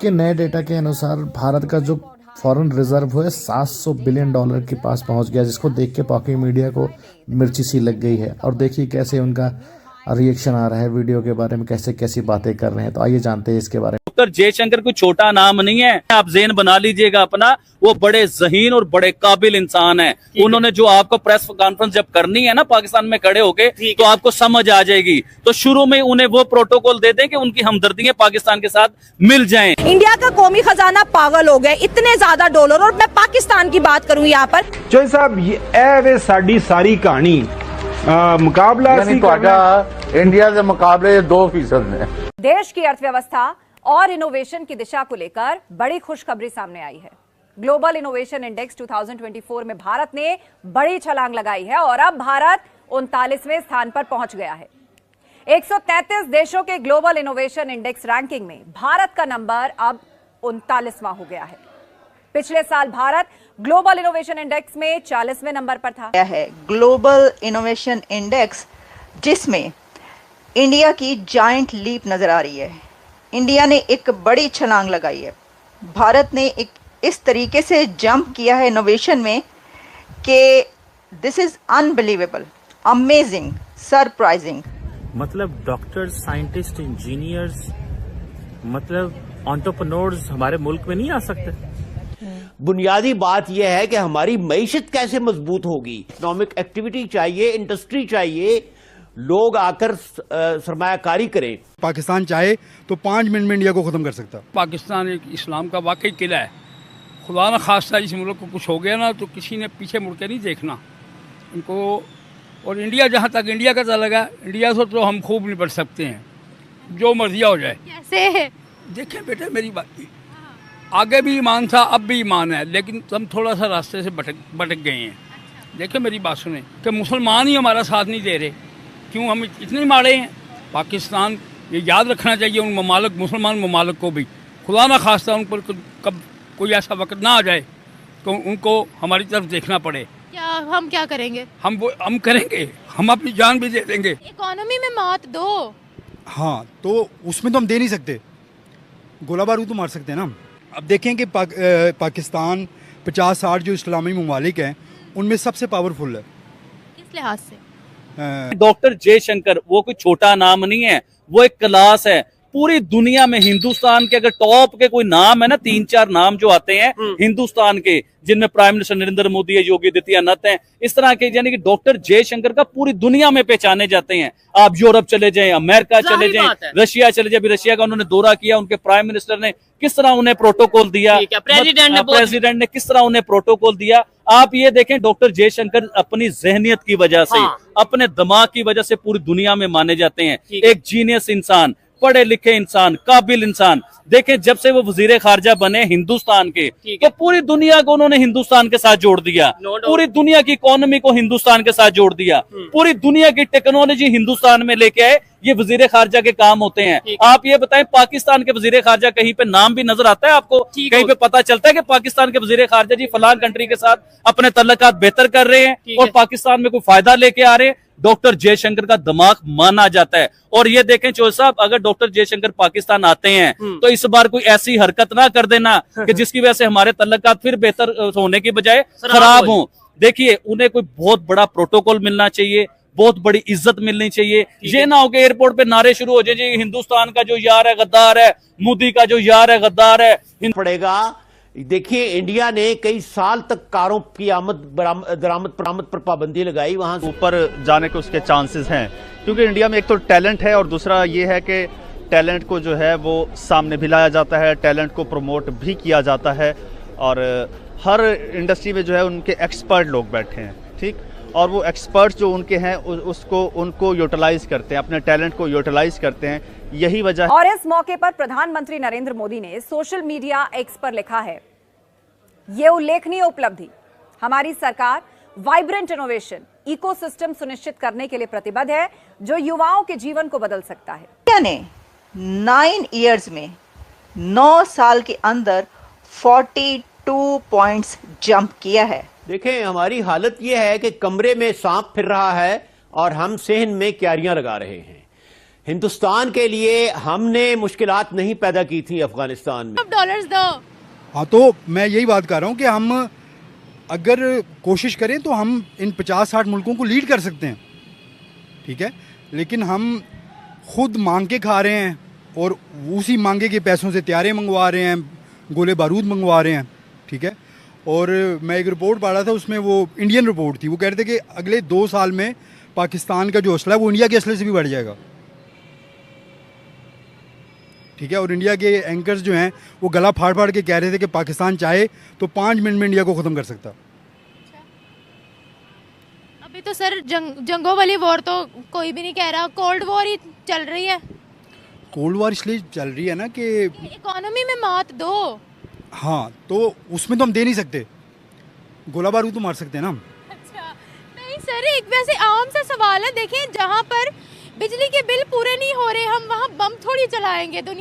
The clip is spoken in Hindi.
के नए डेटा के अनुसार भारत का जो फॉरेन रिजर्व है $700 बिलियन के पास पहुंच गया, जिसको देख के पाकि मीडिया को मिर्ची सी लग गई है। और देखिए कैसे उनका रिएक्शन आ रहा है वीडियो के बारे में, कैसे कैसी बातें कर रहे हैं। तो आइए जानते हैं इसके बारे में। डॉक्टर जयशंकर कोई छोटा नाम नहीं है, आप ज़हन बना लीजिएगा अपना। वो बड़े ज़हीन और बड़े काबिल इंसान हैं। उन्होंने जो आपको प्रेस कॉन्फ्रेंस जब करनी है ना पाकिस्तान में खड़े होके, तो आपको समझ आ जाएगी। तो शुरू में उन्हें वो प्रोटोकॉल दे दें कि उनकी हमदर्दियां पाकिस्तान के साथ मिल जाएं। इंडिया का कौमी खजाना पागल हो गया, इतने ज्यादा डॉलर। और मैं पाकिस्तान की बात करूं यहाँ पर, चोई साहब ये साड़ी सारी कहानी मुकाबला इंडिया के मुकाबले 2% में देश की अर्थव्यवस्था और इनोवेशन की दिशा को लेकर बड़ी खुशखबरी सामने आई है। ग्लोबल इनोवेशन इंडेक्स 2024 में भारत ने बड़ी छलांग लगाई है और अब भारत 39वें स्थान पर पहुंच गया है। 133 देशों के ग्लोबल इनोवेशन इंडेक्स रैंकिंग में भारत का नंबर अब 39वां हो गया है। पिछले साल भारत ग्लोबल इनोवेशन इंडेक्स में 40वें नंबर पर था। है ग्लोबल इनोवेशन इंडेक्स, जिसमें इंडिया की जायंट लीप नजर आ रही है। इंडिया ने एक बड़ी छलांग लगाई है। भारत ने एक इस तरीके से जंप किया है इनोवेशन में कि this is unbelievable, amazing, surprising. मतलब डॉक्टर्स, साइंटिस्ट, इंजीनियर्स, मतलब एंटरप्रेन्योर्स हमारे मुल्क में नहीं आ सकते। बुनियादी बात यह है कि हमारी मईशत कैसे मजबूत होगी। इकोनॉमिक एक्टिविटी चाहिए, इंडस्ट्री चाहिए, लोग आकर सरमायाकारी करें। पाकिस्तान चाहे तो 5 मिनट में इंडिया को खत्म कर सकता। पाकिस्तान एक इस्लाम का वाकई किला है। खुदा न खास्ता इस मुल्क को कुछ हो गया ना तो किसी ने पीछे मुड़ के नहीं देखना इनको। और इंडिया, जहाँ तक इंडिया का लगा, इंडिया से तो हम खूब निपट सकते हैं, जो मर्जिया हो जाए। कैसे? देखें बेटे, मेरी बात, आगे भी ईमान था, अब भी ईमान है, लेकिन हम थोड़ा सा रास्ते से भटक गए हैं। देखें मेरी बात सुने कि मुसलमान ही हमारा साथ नहीं दे रहे। क्यों हम इतने मारे हैं? पाकिस्तान, ये याद रखना चाहिए उन ममालिक, मुसलमान ममालिक को भी, खुदा ना खास्ता उन पर कब कोई ऐसा वक्त ना आ जाए तो उनको हमारी तरफ देखना पड़े। हम क्या करेंगे? हम करेंगे, हम अपनी जान भी दे देंगे। इकोनॉमी में मात दो। हाँ, तो उसमें तो हम दे नहीं सकते, गोला बारूद तो मार सकते हैं ना। अब देखें कि पाकिस्तान 50-60 जो इस्लामी ममालिक हैं उनमें सबसे पावरफुल है। किस लिहाज से? डॉक्टर जयशंकर वो कोई छोटा नाम नहीं है, वो एक क्लास है। पूरी दुनिया में हिंदुस्तान के अगर टॉप के कोई नाम है ना, 3-4 नाम जो आते हैं हिंदुस्तान के, जिनमें प्राइम मिनिस्टर नरेंद्र मोदी है, योगी आदित्यनाथ हैं, इस तरह के, यानी कि डॉक्टर जयशंकर का पूरी दुनिया में पहचाने जाते हैं। आप यूरोप चले जाएं, अमेरिका चले जाएं, रशिया चले जाएं। अभी रशिया का उन्होंने दौरा किया, उनके प्राइम मिनिस्टर ने किस तरह उन्हें प्रोटोकॉल दिया, प्रेसिडेंट ने किस तरह उन्हें प्रोटोकॉल दिया। आप ये देखें, डॉक्टर जयशंकर अपनी जहनियत की वजह से, अपने दिमाग की वजह से पूरी दुनिया में माने जाते हैं। एक जीनियस इंसान, पढ़े लिखे इंसान, काबिल इंसान। देखें, जब से वो वजीर खारजा बने हिंदुस्तान के, तो पूरी दुनिया को उन्होंने हिंदुस्तान के साथ जोड़ दिया। पूरी दुनिया की इकोनॉमी को हिंदुस्तान के साथ जोड़ दिया। पूरी दुनिया की टेक्नोलॉजी हिंदुस्तान में लेके आए। ये वजीर खारजा के काम होते हैं। आप ये बताएं, पाकिस्तान के वजीर खारजा कहीं पे नाम भी नजर आता है आपको? कहीं पे पता चलता है कि पाकिस्तान के वजीर खारजा जी फलान कंट्री के साथ अपने तल्लुकात बेहतर कर रहे हैं और पाकिस्तान में कोई फायदा लेके आ रहे हैं? डॉक्टर जयशंकर का दिमाग माना जाता है। और ये देखें चौधरी साहब, अगर डॉक्टर जयशंकर पाकिस्तान आते हैं तो इस बार कोई ऐसी हरकत ना कर देना कि जिसकी वजह से हमारे तल्लुकात फिर बेहतर होने की बजाय खराब हो। देखिए, उन्हें कोई बहुत बड़ा प्रोटोकॉल मिलना चाहिए, बहुत बड़ी इज्जत मिलनी चाहिए। ये ना हो कि एयरपोर्ट पे नारे शुरू हो जाए, हिंदुस्तान का जो यार है गद्दार है, मोदी का जो यार है गद्दार है। पड़ेगा। देखिए, इंडिया ने कई साल तक कारों की दरामद पर पाबंदी लगाई, वहां ऊपर जाने के उसके चांसेस हैं, क्योंकि इंडिया में एक तो टैलेंट है और दूसरा ये है कि टैलेंट को जो है वो सामने भी लाया जाता है, टैलेंट को प्रमोट भी किया जाता है। और हर इंडस्ट्री में जो है उनके एक्सपर्ट लोग बैठे हैं, ठीक, और वो एक्सपर्ट्स जो उनके हैं उनको यूटिलाइज करते हैं, अपने टैलेंट को यूटिलाइज करते हैं। यही वजह है। और इस मौके पर प्रधानमंत्री नरेंद्र मोदी ने सोशल मीडिया एक्स पर लिखा है, ये उल्लेखनीय उपलब्धि, हमारी सरकार वाइब्रेंट इनोवेशन इकोसिस्टम सुनिश्चित करने के लिए प्रतिबद्ध है, जो युवाओं के जीवन को बदल सकता है। इंडिया ने 9 इयर्स में 9 साल के अंदर 42 पॉइंट्स जंप किया है। देखें, हमारी हालत यह है कि कमरे में सांप फिर रहा है और हम सेहन में क्यारियां लगा रहे हैं। हिंदुस्तान के लिए हमने मुश्किलात नहीं पैदा की थी अफगानिस्तान में। अब डॉलर्स दो। हाँ, तो मैं यही बात कर रहा हूँ कि हम अगर कोशिश करें तो हम इन 50-60 मुल्कों को लीड कर सकते हैं, ठीक है, लेकिन हम खुद मांग के खा रहे हैं और उसी मांगे के पैसों से तैयारे मंगवा रहे हैं, गोले बारूद मंगवा रहे हैं, ठीक है। और मैं एक रिपोर्ट पढ़ रहा था, उसमें वो इंडियन रिपोर्ट थी, वो कह रहे थे कि अगले 2 साल में पाकिस्तान का जो असला है वो इंडिया के असले से भी बढ़ जाएगा, ठीक है। और इंडिया के एंकर्स जो हैं वो गला फाड़ फाड़ के कह रहे थे कि पाकिस्तान चाहे तो 5 मिनट में इंडिया को ख़त्म कर सकता। अभी तो सर जंगों वाली वॉर तो कोई भी नहीं कह रहा, कोल्ड वॉर ही चल रही है। कोल्ड वॉर इसलिए चल रही है ना कि इकोनॉमी में मात दो। हाँ, तो उसमें तो हम दे नहीं सकते, गोला बारूद तो मार सकते हैं ना हम। अच्छा नहीं सर, एक वैसे आम सा सवाल है, देखें जहाँ पर बिजली के बिल पूरे नहीं हो रहे हम वहाँ बम थोड़ी चलाएंगे। दुनिया